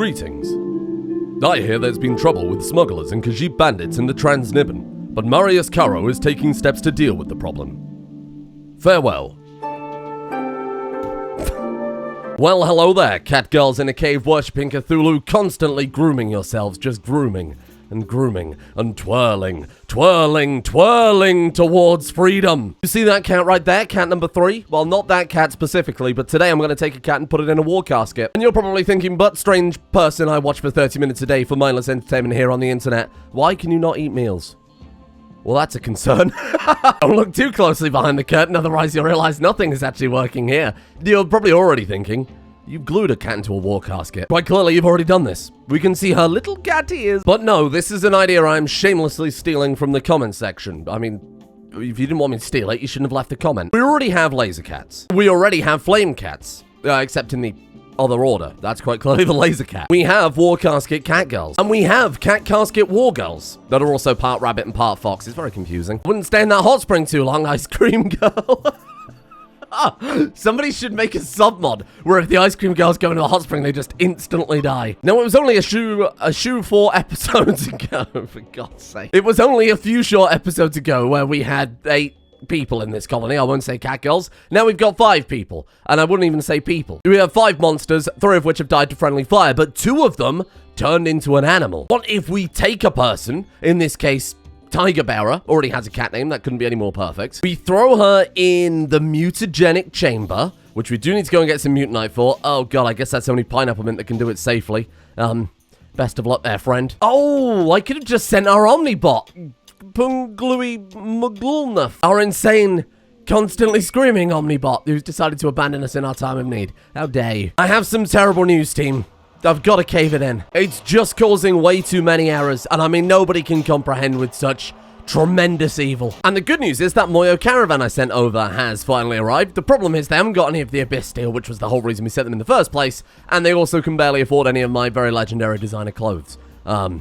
Greetings. I hear there's been trouble with smugglers and Khajiit bandits in the Transnibbon, but Marius Caro is taking steps to deal with the problem. Farewell. Well, hello there, cat girls in a cave worshipping Cthulhu, constantly grooming yourselves, just grooming and twirling towards freedom. You see that cat right there, cat number 3? Well, not that cat specifically, but today I'm going to take a cat and put it in a Warcasket. And you're probably thinking, but strange person I watch for 30 minutes a day for mindless entertainment here on the internet, why can you not eat meals? Well, that's a concern. Don't look too closely behind the curtain, otherwise you'll realize nothing is actually working here. You're probably already thinking, you've glued a cat into a Warcasket. Quite clearly, you've already done this. We can see her little cat ears. But no, this is an idea I'm shamelessly stealing from the comment section. I mean, if you didn't want me to steal it, you shouldn't have left the comment. We already have laser cats. We already have flame cats, except in the other order. That's quite clearly the laser cat. We have Warcasket cat girls. And we have cat casket war girls that are also part rabbit and part fox. It's very confusing. Wouldn't stay in that hot spring too long, ice cream girl. Somebody should make a sub-mod where if the ice cream girls go into a hot spring, they just instantly die. No, it was only a shoe 4 episodes ago, for God's sake. It was only a few short episodes ago where we had 8 people in this colony. I won't say cat girls. Now we've got 5 people, and I wouldn't even say people. We have 5 monsters, 3 of which have died to friendly fire, but 2 of them turned into an animal. What if we take a person, in this case, Tiger Bearer, already has a cat name, that couldn't be any more perfect. We throw her in the mutagenic chamber, which we do need to go and get some mutanite for. Oh god, I guess that's the only pineapple mint that can do it safely. Best of luck there, friend. Oh, I could have just sent our Omnibot. Punglui Muglulnuff. Our insane, constantly screaming Omnibot, who's decided to abandon us in our time of need. How dare you. I have some terrible news, team. I've got to cave it in. It's just causing way too many errors, and I mean, nobody can comprehend with such tremendous evil. And the good news is that Moyo caravan I sent over has finally arrived. The problem is they haven't got any of the Abyss steel, which was the whole reason we sent them in the first place, and they also can barely afford any of my very legendary designer clothes. So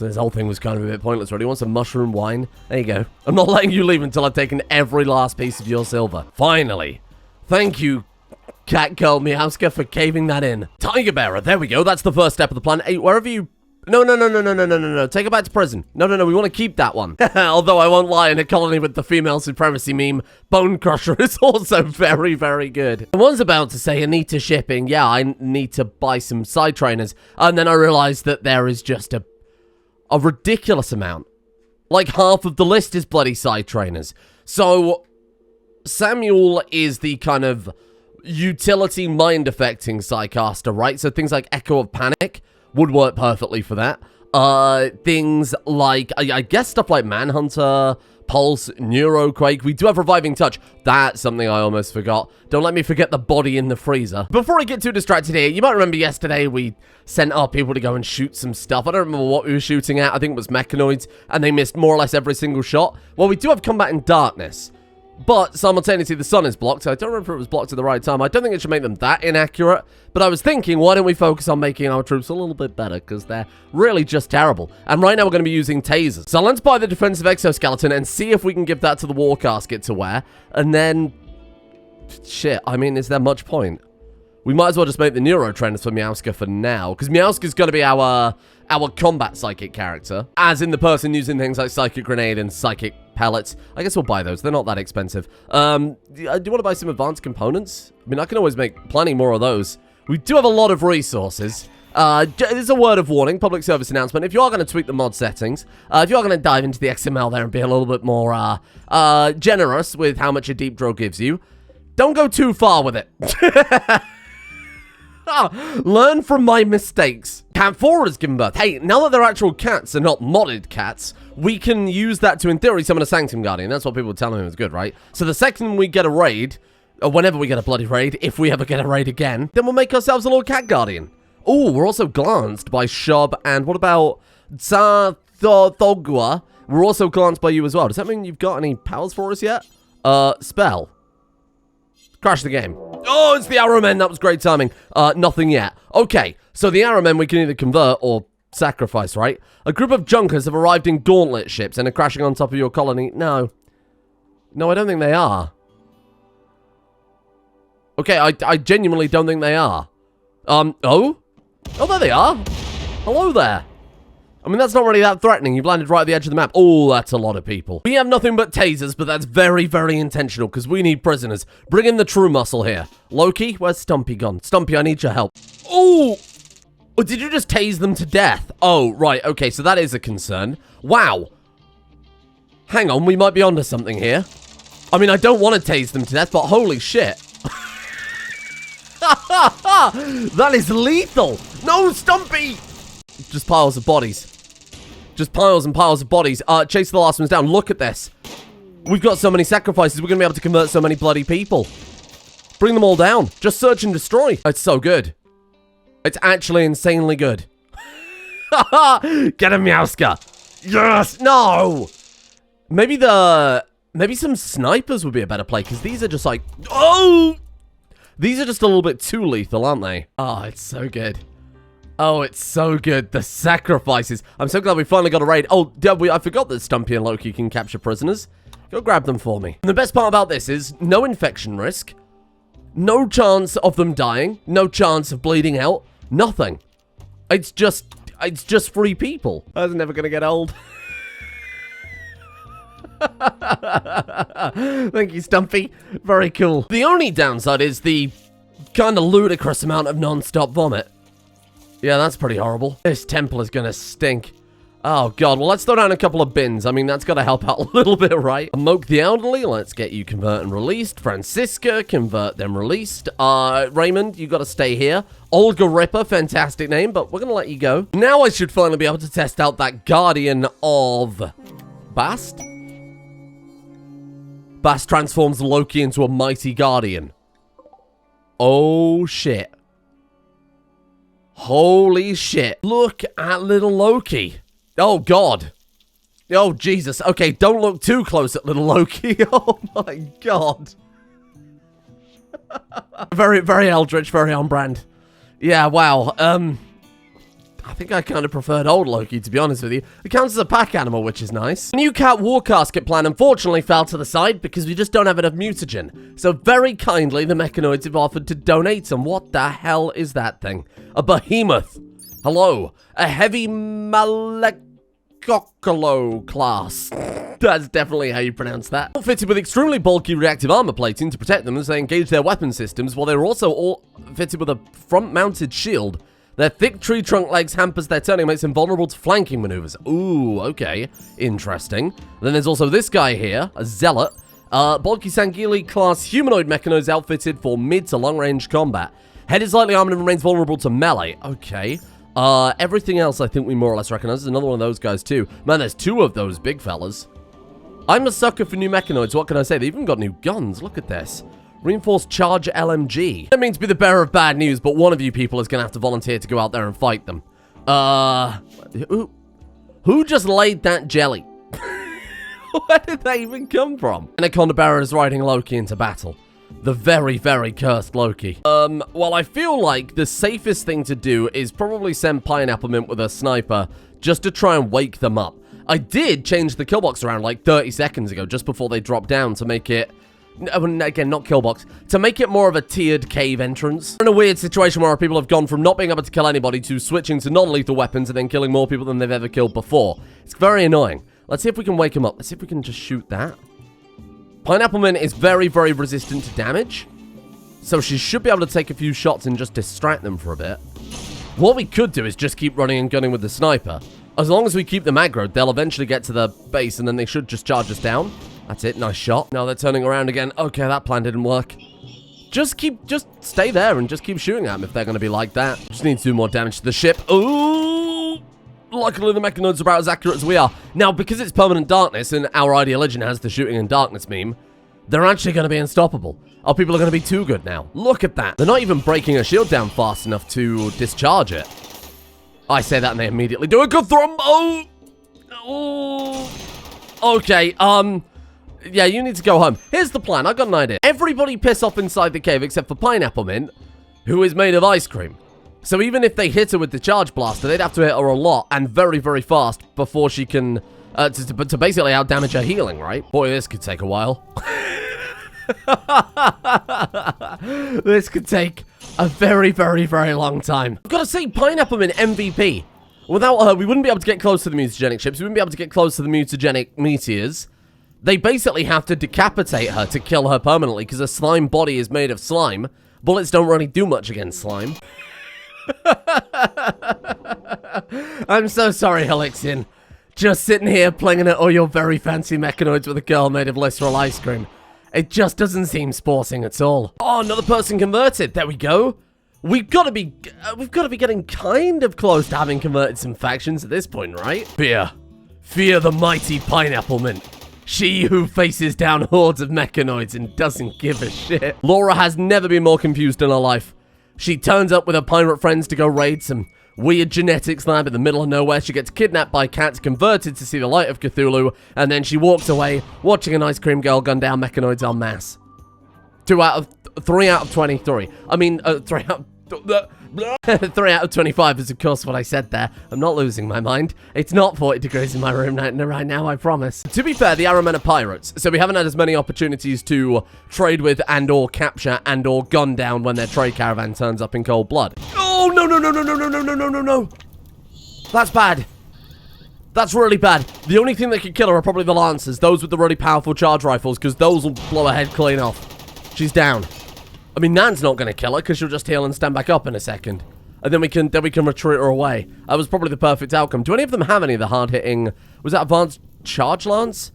this whole thing was kind of a bit pointless, really. You want some mushroom wine? There you go. I'm not letting you leave until I've taken every last piece of your silver. Finally. Thank you, Cat Girl Meowska, for caving that in. Tiger Bearer, there we go. That's the first step of the plan. Hey, wherever you... No. Take her back to prison. No. We want to keep that one. Although I won't lie, in a colony with the female supremacy meme, Bone Crusher is also very, very good. I was about to say Anita shipping. Yeah, I need to buy some side trainers. And then I realized that there is just a ridiculous amount. Like half of the list is bloody side trainers. So Samuel is the kind of utility mind-affecting Psycaster, right? So things like Echo of Panic would work perfectly for that. Things like, I guess stuff like Manhunter, Pulse, Neuroquake. We do have Reviving Touch. That's something I almost forgot. Don't let me forget the body in the freezer. Before I get too distracted here, you might remember yesterday we sent our people to go and shoot some stuff. I don't remember what we were shooting at. I think it was mechanoids, and they missed more or less every single shot. Well, we do have Combat in Darkness, but simultaneously the sun is blocked, so I don't remember if it was blocked at the right time. I don't think it should make them that inaccurate, but I was thinking, why don't we focus on making our troops a little bit better, because they're really just terrible. And right now we're going to be using tasers. So let's buy the defensive exoskeleton and see if we can give that to the Warcasket to wear, and then... shit, I mean, is there much point? We might as well just make the neurotrainers for Meowska for now, because Meowska's going to be our combat psychic character, as in the person using things like Psychic Grenade and Psychic Pellets. I guess we'll buy those. They're not that expensive. Do you want to buy some advanced components? I mean, I can always make plenty more of those. We do have a lot of resources. There's a word of warning, public service announcement. If you are going to tweak the mod settings, if you are going to dive into the XML there and be a little bit more generous with how much a deep draw gives you, don't go too far with it. Learn from my mistakes. Cat 4 has given birth. Hey, now that they're actual cats and not modded cats, we can use that to, in theory, summon a Sanctum Guardian. That's what people were telling me was good, right? So the second we get a raid, or whenever we get a bloody raid, if we ever get a raid again, then we'll make ourselves a little cat guardian. Oh, we're also glanced by Shub, and what about Thogwa? We're also glanced by you as well. Does that mean you've got any powers for us yet? Spell. Crash the game. Oh, it's the Arrow Men. That was great timing. Nothing yet. Okay, so the Arrow Men we can either convert or sacrifice, right? A group of junkers have arrived in gauntlet ships and are crashing on top of your colony. No. No, I don't think they are. Okay, I genuinely don't think they are. Oh? Oh, there they are. Hello there. I mean, that's not really that threatening. You've landed right at the edge of the map. Oh, that's a lot of people. We have nothing but tasers, but that's very, very intentional because we need prisoners. Bring in the true muscle here. Loki, where's Stumpy gone? Stumpy, I need your help. Oh! Oh, did you just tase them to death? Oh, right. Okay, so that is a concern. Wow. Hang on, we might be onto something here. I mean, I don't want to tase them to death, but holy shit. That is lethal. No, Stumpy! Just piles of bodies. Just piles and piles of bodies. Chase the last ones down. Look at this. We've got so many sacrifices. We're going to be able to convert so many bloody people. Bring them all down. Just search and destroy. It's so good. It's actually insanely good. Get a Meowska. Yes. No. Maybe some snipers would be a better play because these are just like, oh, these are just a little bit too lethal, aren't they? Oh, it's so good. Oh, it's so good. The sacrifices. I'm so glad we finally got a raid. Oh, yeah, I forgot that Stumpy and Loki can capture prisoners. Go grab them for me. And the best part about this is no infection risk, no chance of them dying, no chance of bleeding out, nothing. It's just free people. That's never gonna get old. Thank you, Stumpy. Very cool. The only downside is the kind of ludicrous amount of non-stop vomit. Yeah, that's pretty horrible. This temple is gonna stink. Oh, God. Well, let's throw down a couple of bins. I mean, that's gotta help out a little bit, right? Moke the elderly. Let's get you convert and released. Francisca, convert them released. Raymond, you gotta stay here. Olga Ripper, fantastic name, but we're gonna let you go. Now I should finally be able to test out that Guardian of Bast. Bast transforms Loki into a mighty guardian. Oh, shit. Holy shit. Look at little Loki. Oh, God. Oh, Jesus. Okay, don't look too close at little Loki. Oh, my God. Very, very eldritch, very on brand. Yeah, wow. I think I kind of preferred old Loki, to be honest with you. It counts as a pack animal, which is nice. The new cat Warcasket plan unfortunately fell to the side because we just don't have enough mutagen. So very kindly, the mechanoids have offered to donate some. What the hell is that thing? A behemoth. Hello. A heavy Malekokolo class. That's definitely how you pronounce that. All fitted with extremely bulky reactive armor plating to protect them as they engage their weapon systems, while they're also all fitted with a front-mounted shield. Their thick tree trunk legs hampers their turning, makes them vulnerable to flanking maneuvers. Ooh, okay. Interesting. Then there's also this guy here, a zealot. Bulky Sangili class humanoid mechanoids outfitted for mid to long range combat. Head is lightly armored and remains vulnerable to melee. Okay. Everything else I think we more or less recognize. There's another one of those guys too. Man, there's two of those big fellas. I'm a sucker for new mechanoids. What can I say? They've even got new guns. Look at this. Reinforced charge LMG. I mean to be the bearer of bad news, but one of you people is going to have to volunteer to go out there and fight them. Who just laid that jelly? Where did they even come from? Anaconda Bearer is riding Loki into battle. The very, very cursed Loki. Well, I feel like the safest thing to do is probably send Pineapple Mint with a sniper just to try and wake them up. I did change the kill box around like 30 seconds ago, just before they dropped down to make it... Again, not kill box. To make it more of a tiered cave entrance. We're in a weird situation where our people have gone from not being able to kill anybody to switching to non-lethal weapons and then killing more people than they've ever killed before. It's very annoying. Let's see if we can wake him up. Let's see if we can just shoot that. Pineapple Man is very, very resistant to damage. So she should be able to take a few shots and just distract them for a bit. What we could do is just keep running and gunning with the sniper. As long as we keep them aggroed, they'll eventually get to the base and then they should just charge us down. That's it, nice shot. Now they're turning around again. Okay, that plan didn't work. Just stay there and just keep shooting at them if they're going to be like that. Just need to do more damage to the ship. Ooh! Luckily the mechanoids are about as accurate as we are. Now, because it's permanent darkness and our ideology has the shooting in darkness meme, they're actually going to be unstoppable. Our people are going to be too good now. Look at that. They're not even breaking a shield down fast enough to discharge it. I say that and they immediately do a good throw. Oh! Oh! Okay, yeah, you need to go home. Here's the plan. I got an idea. Everybody piss off inside the cave except for Pineapple Mint, who is made of ice cream. So even if they hit her with the charge blaster, they'd have to hit her a lot and very, very fast before she can, to basically outdamage her healing, right? Boy, this could take a while. This could take A very, very, very long time. I've got to say, Pineapple Man MVP. Without her, we wouldn't be able to get close to the mutagenic ships. We wouldn't be able to get close to the mutagenic meteors. They basically have to decapitate her to kill her permanently because her slime body is made of slime. Bullets don't really do much against slime. I'm so sorry, Helixian. Just sitting here playing at all your very fancy mechanoids with a girl made of literal ice cream. It just doesn't seem sporting at all. Oh, another person converted. There we go. We've got to be getting kind of close to having converted some factions at this point, right? Fear the mighty Pineapple Man. She who faces down hordes of mechanoids and doesn't give a shit. Laura has never been more confused in her life. She turns up with her pirate friends to go raid some weird genetics lab in the middle of nowhere. She gets kidnapped by cats, converted to see the light of Cthulhu, and then she walks away, watching an ice cream girl gun down mechanoids en masse. 3 out of 23. I mean, 3 out of 25 is, of course, what I said there. I'm not losing my mind. It's not 40 degrees in my room right now, I promise. To be fair, the Arrowmen are pirates, so we haven't had as many opportunities to trade with and/or capture and/or gun down when their trade caravan turns up in cold blood. Oh, no. That's bad. That's really bad. The only thing that could kill her are probably the Lancers, those with the really powerful charge rifles, because those will blow her head clean off. She's down. I mean, Nan's not going to kill her because she'll just heal and stand back up in a second. And then we can retreat her away. That was probably the perfect outcome. Do any of them have any of the hard-hitting... Was that Advanced Charge Lance?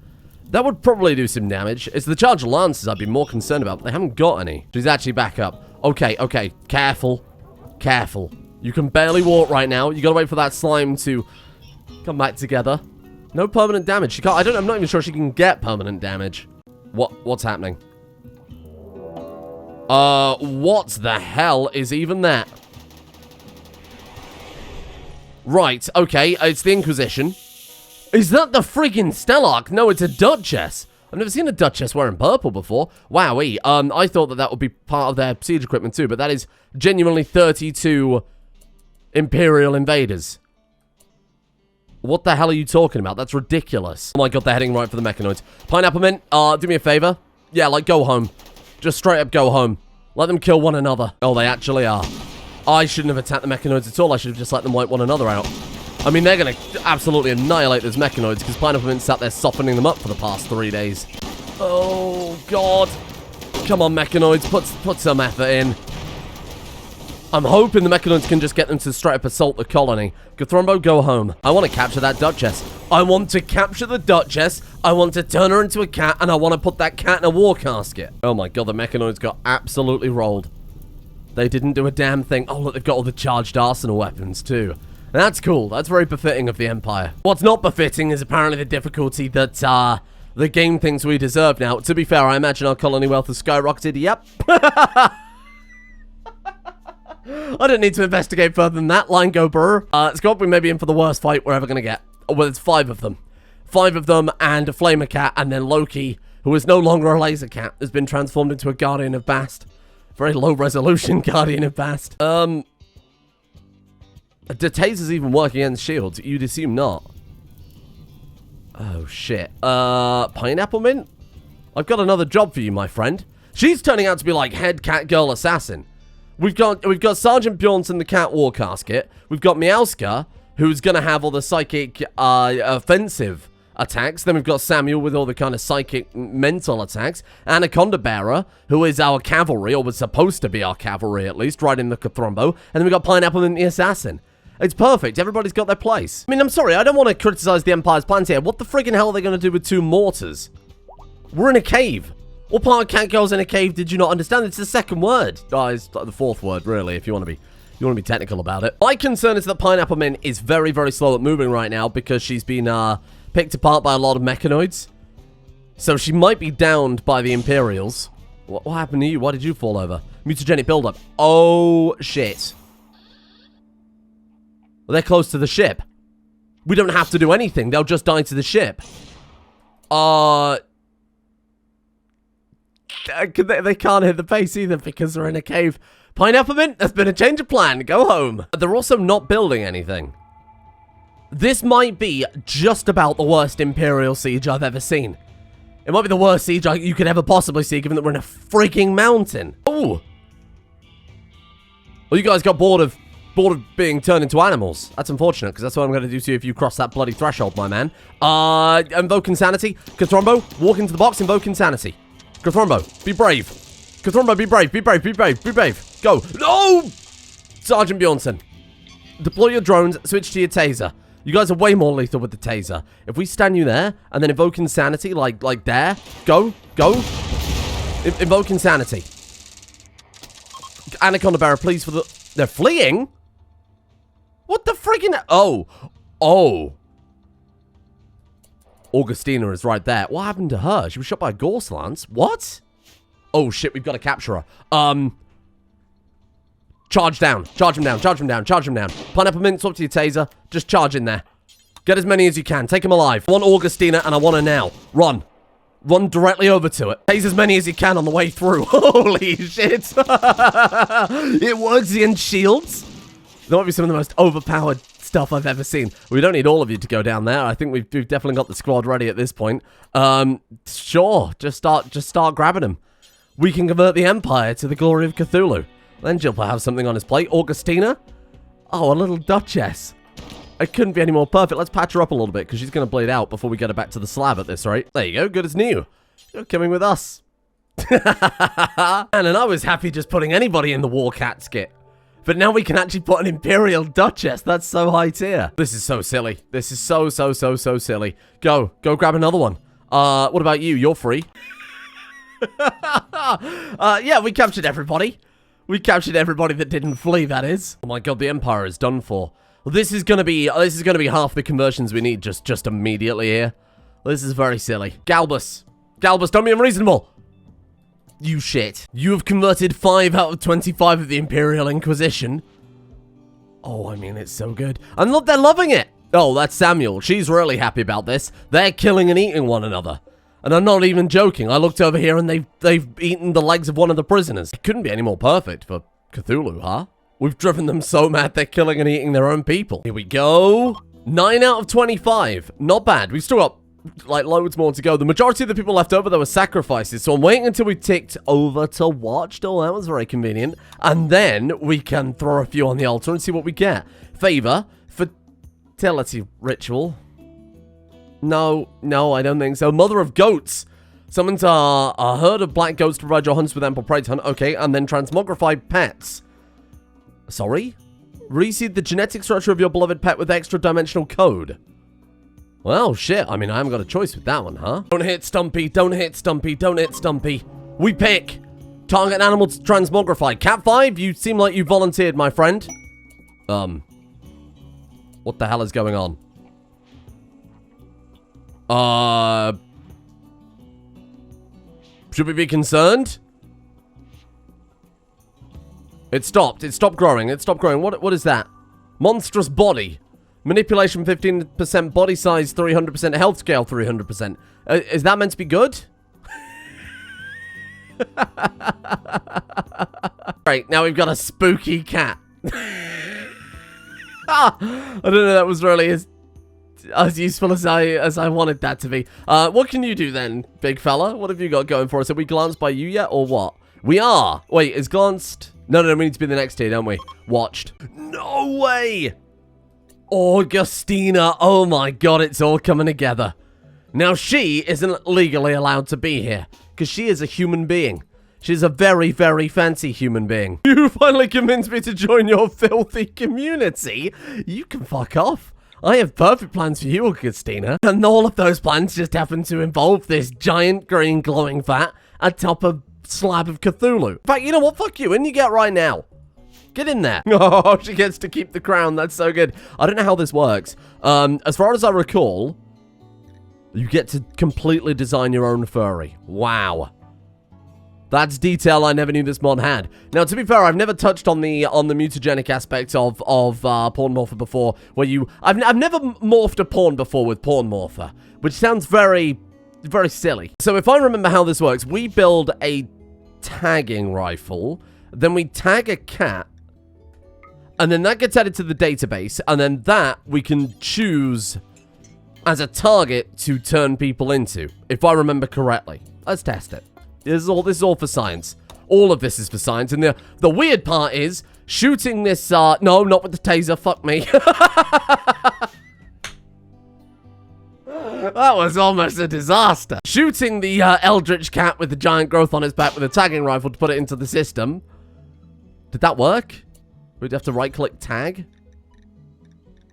That would probably do some damage. It's the Charge Lances I'd be more concerned about, but they haven't got any. She's actually back up. Okay. Careful. You can barely walk right now. You got to wait for that slime to come back together. No permanent damage. She can't... I'm not even sure she can get permanent damage. What's happening? What the hell is even that? Right, okay, it's the Inquisition. Is that the friggin' Stellarch? No, it's a Duchess. I've never seen a Duchess wearing purple before. Wowee. I thought that would be part of their siege equipment too, but that is genuinely 32 Imperial invaders. What the hell are you talking about? That's ridiculous. Oh my god, they're heading right for the mechanoids. Pineapple Man, do me a favor. Yeah, like, go home. Just straight up go home. Let them kill one another. Oh, they actually are. I shouldn't have attacked the mechanoids at all. I should have just let them wipe one another out. I mean, they're going to absolutely annihilate those mechanoids because Pineapple Man sat there softening them up for the past 3 days. Oh, God. Come on, mechanoids. Put some effort in. I'm hoping the mechanoids can just get them to straight up assault the colony. Gothrombo, go home. I want to capture that Duchess. I want to capture the Duchess. I want to turn her into a cat, and I want to put that cat in a Warcasket. Oh my god, the mechanoids got absolutely rolled. They didn't do a damn thing. Oh, look, they've got all the charged arsenal weapons, too. That's cool. That's very befitting of the Empire. What's not befitting is apparently the difficulty that, the game thinks we deserve now. To be fair, I imagine our colony wealth has skyrocketed. Yep. I don't need to investigate further than that. Line go, brr. Scott, we may be in for the worst fight we're ever going to get. Oh, well, it's 5 of them. 5 of them and a flamer cat, and then Loki, who is no longer a laser cat, has been transformed into a guardian of Bast. Very low resolution guardian of Bast. Do tasers even work against shields? You'd assume not. Oh, shit. Pineapple Man? I've got another job for you, my friend. She's turning out to be like head cat girl assassin. We've got Sergeant Bjornson, the cat Warcasket. We've got Meowska, who's going to have all the psychic offensive attacks. Then we've got Samuel with all the kind of psychic mental attacks. Anaconda Bearer, who is our cavalry, or was supposed to be our cavalry at least, riding the Cathrombo. And then we've got Pineapple and the Assassin. It's perfect. Everybody's got their place. I mean, I'm sorry. I don't want to criticize the Empire's plans here. What the friggin' hell are they going to do with 2 mortars? We're in a cave. What part of cat girls in a cave did you not understand? It's the second word. Oh, it's the 4th word, really, if you want to be technical about it. My concern is that Pineapple Man is very, very slow at moving right now because she's been picked apart by a lot of mechanoids. So she might be downed by the Imperials. What happened to you? Why did you fall over? Mutagenic buildup. Oh, shit. Well, they're close to the ship. We don't have to do anything. They'll just die to the ship. They can't hit the base either because they're in a cave. Pineapple Man, there's been a change of plan. Go home. They're also not building anything. This might be just about the worst Imperial siege I've ever seen. It might be the worst siege you could ever possibly see, given that we're in a freaking mountain. Oh. Well, you guys got bored of being turned into animals. That's unfortunate, because that's what I'm going to do to you if you cross that bloody threshold, my man. Invoke insanity. Cthulhu, walk into the box, invoke insanity. Cthulhu, be brave. Cthulhu, be brave, be brave, be brave, be brave. Go. No! Sergeant Bjornson, deploy your drones, switch to your taser. You guys are way more lethal with the taser. If we stand you there, and then invoke insanity, like there. Go. Invoke insanity. Anaconda Bearer, please, for the... They're fleeing? What the freaking... Oh. Augustina is right there. What happened to her? She was shot by a Gorse Lance. What? Oh, shit, we've got to capture her. Charge down. Charge him down. Charge him down. Charge him down. Pineapple Mint, swap to your taser. Just charge in there. Get as many as you can. Take him alive. I want Augustina, and I want her now. Run. Run directly over to it. Tase as many as you can on the way through. Holy shit. It works against shields. That might be some of the most overpowered stuff I've ever seen. We don't need all of you to go down there. I think we've definitely got the squad ready at this point. Sure. Just start grabbing them. We can convert the Empire to the glory of Cthulhu. Then Jill will have something on his plate. Augustina? Oh, a little Duchess. It couldn't be any more perfect. Let's patch her up a little bit, because she's going to bleed out before we get her back to the slab at this rate. There you go. Good as new. You're coming with us. And I was happy just putting anybody in the Warcasket. But now we can actually put an Imperial Duchess. That's so high tier. This is so silly. This is so silly. Go grab another one. What about you? You're free. Yeah, we captured everybody. We captured everybody that didn't flee, that is. Oh my god, the Empire is done for. Well, this is gonna be half the conversions we need just immediately here. This is very silly. Galbus, don't be unreasonable. You shit. You have converted 5 out of 25 of the Imperial Inquisition. Oh, I mean, it's so good. And look, they're loving it. Oh, that's Samuel. She's really happy about this. They're killing and eating one another. And I'm not even joking. I looked over here and they've eaten the legs of one of the prisoners. It couldn't be any more perfect for Cthulhu, huh? We've driven them so mad they're killing and eating their own people. Here we go. 9 out of 25. Not bad. We've still got, like, loads more to go. The majority of the people left over, there were sacrifices. So I'm waiting until we ticked over to watched. Oh, that was very convenient. And then we can throw a few on the altar and see what we get. Favor. Fertility ritual. No, I don't think so. Mother of Goats. Summons a herd of black goats to provide your hunts with ample prey to hunt. Okay, and then transmogrified pets. Sorry? Reseed the genetic structure of your beloved pet with extra dimensional code. Well, shit. I mean, I haven't got a choice with that one, huh? Don't hit Stumpy. Don't hit Stumpy. Don't hit Stumpy. We pick. Target animal to transmogrify. Cat 5, you seem like you volunteered, my friend. What the hell is going on? Should we be concerned? It stopped. It stopped growing. It stopped growing. What is that? Monstrous body. Manipulation 15%, body size 300%, health scale 300%. Is that meant to be good? Right, now we've got a spooky cat. I don't know, that was really as useful as I wanted that to be. What can you do then, big fella? What have you got going for us? Have we glanced by you yet, or what? We are. Wait, is glanced? No, we need to be the next tier, don't we? Watched. No way! Augustina. Oh my god, it's all coming together. Now, she isn't legally allowed to be here, because she is a human being. She's a very, very fancy human being. You finally convinced me to join your filthy community. You can fuck off. I have perfect plans for you, Augustina. And all of those plans just happen to involve this giant green glowing vat atop a slab of Cthulhu. In fact, you know what? Fuck you. In you get right now. Get in there. Oh, she gets to keep the crown. That's so good. I don't know how this works. As far as I recall, you get to completely design your own furry. Wow. That's detail I never knew this mod had. Now, to be fair, I've never touched on the mutagenic aspects of Porn Morpher before, where I've never morphed a porn before with Porn Morpher, which sounds very, very silly. So if I remember how this works, we build a tagging rifle, then we tag a cat, and then that gets added to the database, and then that we can choose as a target to turn people into, if I remember correctly. Let's test it. This is all for science. All of this is for science. And the weird part is, Shooting this, no, not with the taser, fuck me. That was almost a disaster. Shooting the eldritch cat with the giant growth on its back with a tagging rifle to put it into the system. Did that work? We'd have to right-click tag.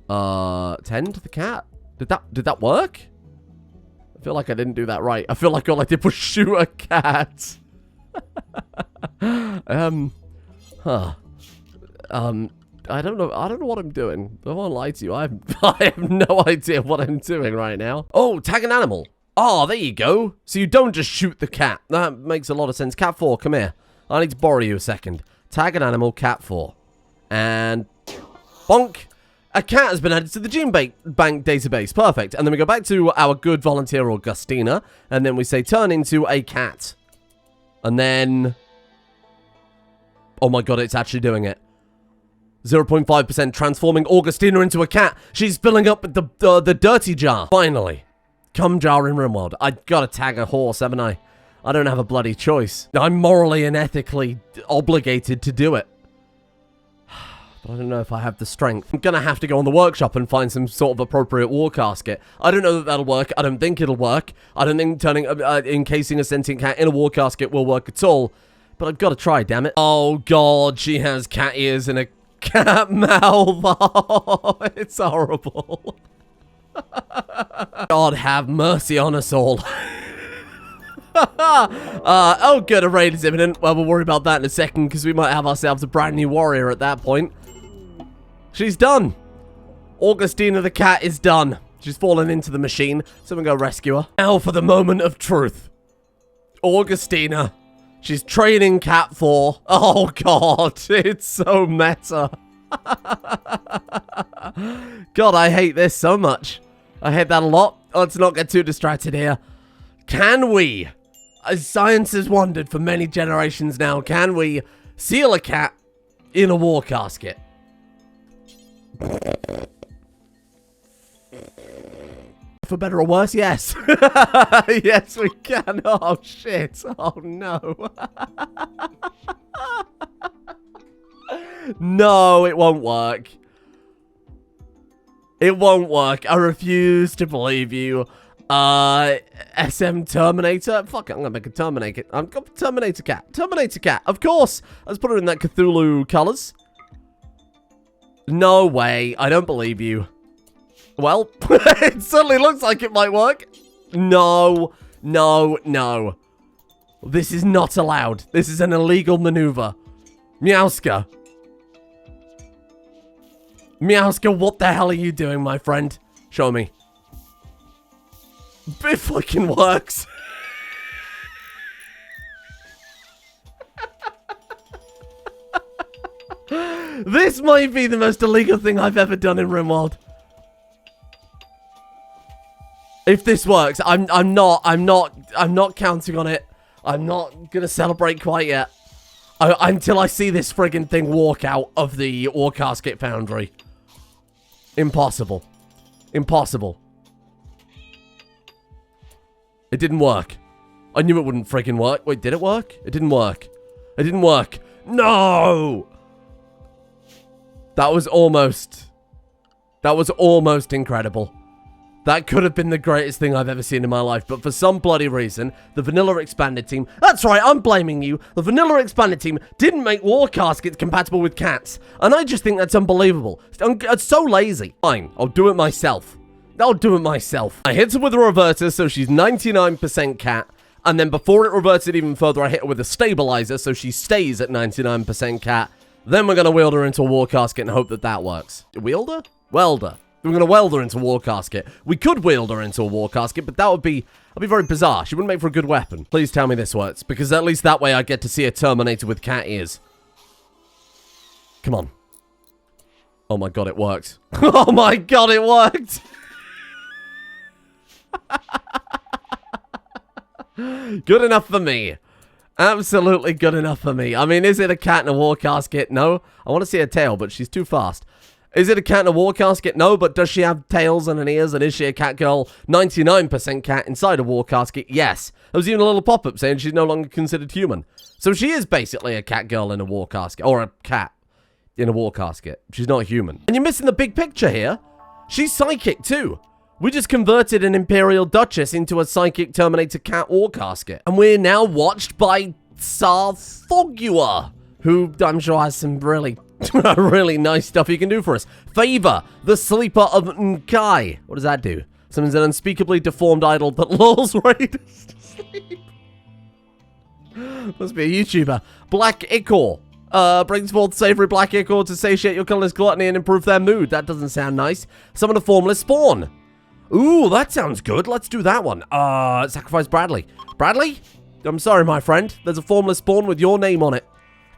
Tend the cat. Did that work? I feel like I didn't do that right. I feel like all I did was shoot a cat. I don't know what I'm doing. I won't lie to you. I have no idea what I'm doing right now. Oh, tag an animal. Oh, there you go. So you don't just shoot the cat. That makes a lot of sense. Cat 4, come here. I need to borrow you a second. Tag an animal, cat 4. And bonk. A cat has been added to the gene bank database. Perfect. And then we go back to our good volunteer Augustina. And then we say turn into a cat. And then... oh my god, it's actually doing it. 0.5% transforming Augustina into a cat. She's filling up with the dirty jar. Finally. Cum jar in Rimworld. I gotta tag a horse, haven't I? I don't have a bloody choice. I'm morally and ethically obligated to do it. But I don't know if I have the strength. I'm gonna have to go on the workshop and find some sort of appropriate Warcasket. I don't know that that'll work. I don't think it'll work. I don't think encasing a sentient cat in a Warcasket will work at all. But I've got to try, damn it. Oh god, she has cat ears and a cat mouth. Oh, it's horrible. God have mercy on us all. Oh good, a raid is imminent. Well, we'll worry about that in a second because we might have ourselves a brand new warrior at that point. She's done. Augustina the cat is done. She's fallen into the machine. Someone go rescue her. Now for the moment of truth. Augustina. She's training cat 4. Oh god, it's so meta. God, I hate this so much. I hate that a lot. Let's not get too distracted here. Can we, as science has wondered for many generations now, can we seal a cat in a Warcasket? For better or worse, yes. Yes, we can. Oh, shit. Oh, no. No, it won't work. It won't work. I refuse to believe you. SM Terminator? Fuck it, I'm gonna make a Terminator. I'm gonna Terminator cat. Terminator cat, of course. Let's put her in that Cthulhu colors. No way. I don't believe you. Well, it certainly looks like it might work. No, no, no. This is not allowed. This is an illegal maneuver. Meowska. Meowska, what the hell are you doing, my friend? Show me. It fucking works. This might be the most illegal thing I've ever done in Rimworld. If this works, I'm not counting on it. I'm not gonna celebrate quite yet. Until I see this friggin' thing walk out of the Warcasket foundry. Impossible. Impossible. It didn't work. I knew it wouldn't friggin' work. Wait, did it work? It didn't work. It didn't work. No! That was almost incredible. That could have been the greatest thing I've ever seen in my life, but for some bloody reason, the Vanilla Expanded team... That's right, I'm blaming you. The Vanilla Expanded team didn't make Warcaskets compatible with cats, and I just think that's unbelievable. It's so lazy. Fine, I'll do it myself. I'll do it myself. I hit her with a reverter, so she's 99% cat, and then before it reverts it even further, I hit her with a stabilizer, so she stays at 99% cat. Then we're going to weld her into a Warcasket and hope that that works. Wield her? Weld her. We're going to weld her into a Warcasket. We could wield her into a Warcasket, but that'd be very bizarre. She wouldn't make for a good weapon. Please tell me this works, because at least that way I get to see a Terminator with cat ears. Come on. Oh my god, it worked. Oh my god, it worked! Good enough for me. Absolutely good enough for me. I mean, is it a cat in a Warcasket? No. I want to see her tail, but she's too fast. Is it a cat in a Warcasket? No, but does she have tails and ears? And is she a cat girl? 99% cat inside a Warcasket? Yes. There was even a little pop-up saying she's no longer considered human. So she is basically a cat girl in a Warcasket. Or a cat. in a Warcasket. She's not human. And you're missing the big picture here. She's psychic too. We just converted an Imperial Duchess into a psychic Terminator cat Warcasket. And we're now watched by Sarg, who I'm sure has some really, really nice stuff he can do for us. Favor, the sleeper of Nkai. What does that do? Summons an unspeakably deformed idol that lulls raiders to sleep. Must be a YouTuber. Black Ichor. Brings forth savory black ichor to satiate your colorless gluttony and improve their mood. That doesn't sound nice. Summon a formless spawn. Ooh, that sounds good. Let's do that one. Sacrifice Bradley. Bradley? I'm sorry, my friend. There's a formless spawn with your name on it.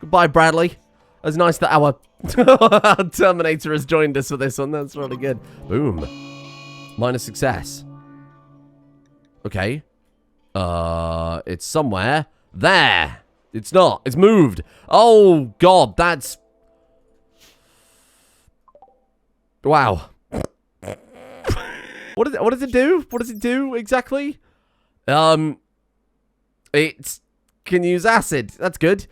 Goodbye, Bradley. It's nice that our Terminator has joined us for this one. That's really good. Boom. Minor success. Okay. It's somewhere. There. It's not. It's moved. Oh, God. That's... Wow. What does it do? What does it do exactly? It can use acid. That's good.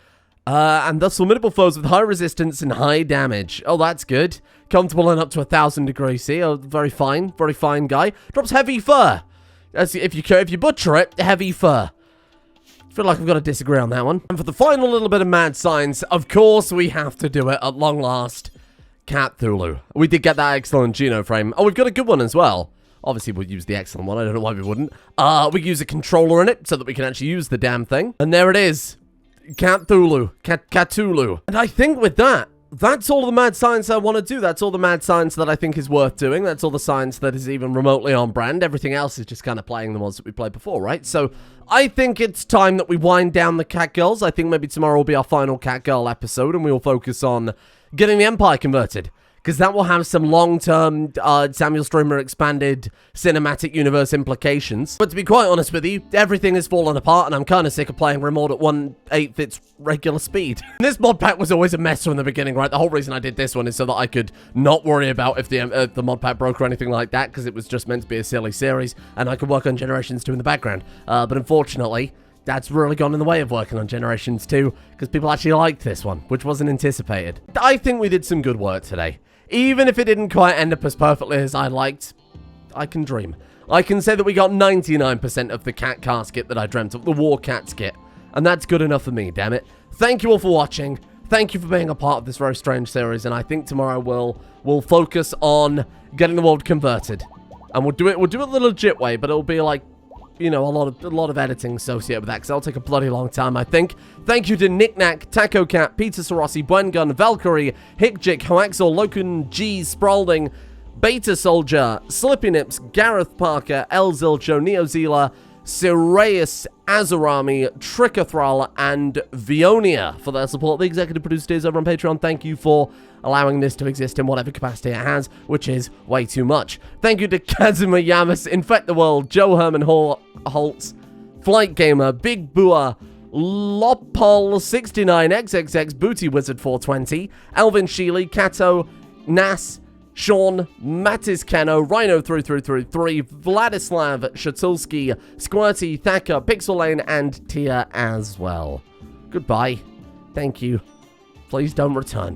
And thus formidable foes with high resistance and high damage. Oh, that's good. Comfortable and up to 1,000 degrees C. Oh, very fine guy. Drops heavy fur. If you butcher it, heavy fur. Feel like I've got to disagree on that one. And for the final little bit of mad science, of course we have to do it at long last. Cthulhu. We did get that excellent Geno frame. Oh, we've got a good one as well. Obviously, we'll use the excellent one. I don't know why we wouldn't. We can use a controller in it so that we can actually use the damn thing. And there it is. Cthulhu. Cthulhu. And I think with that, that's all the mad science I want to do. That's all the mad science that I think is worth doing. That's all the science that is even remotely on brand. Everything else is just kind of playing the ones that we played before, right? So I think it's time that we wind down the Cat Girls. I think maybe tomorrow will be our final Cat Girl episode, and we will focus on getting the Empire converted. Because that will have some long-term Samuel Streamer expanded cinematic universe implications. But to be quite honest with you, everything has fallen apart, and I'm kind of sick of playing Rimworld at 1/8 its regular speed. This mod pack was always a mess from the beginning, right? The whole reason I did this one is so that I could not worry about if the mod pack broke or anything like that, because it was just meant to be a silly series, and I could work on Generations 2 in the background. But unfortunately, that's really gone in the way of working on Generations 2, because people actually liked this one, which wasn't anticipated. I think we did some good work today. Even if it didn't quite end up as perfectly as I liked, I can dream. I can say that we got 99% of the cat casket that I dreamt of, the Warcasket. And that's good enough for me, damn it. Thank you all for watching. Thank you for being a part of this very strange series. And I think tomorrow we'll focus on getting the world converted. And we'll do it the legit way, but it'll be like, you know, a lot of editing associated with that, because that'll take a bloody long time, I think. Thank you to Knickknack, Taco Cat, Peter Sorossi, Bwengun, Valkyrie, Hickjick, Hoaxel, Lokun G, Sprawling, Beta Soldier, Slippy Nips, Gareth Parker, El Zilcho, Neozela, Sirius Azarami, Trickothral, and Vionia for their support. The executive producer is over on Patreon. Thank you for allowing this to exist in whatever capacity it has, which is way too much. Thank you to Kazuma Yamas, Infect the World, Joe Herman Holtz, Flight Gamer, Big Bua, Lopol69, XXX, Booty Wizard 420, Alvin Sheely, Kato, Nas, Sean, Mattis Cano, Rhino 3333, Vladislav Shatulski, Squirty, Thacker, Pixel Lane, and Tia as well. Goodbye. Thank you. Please don't return.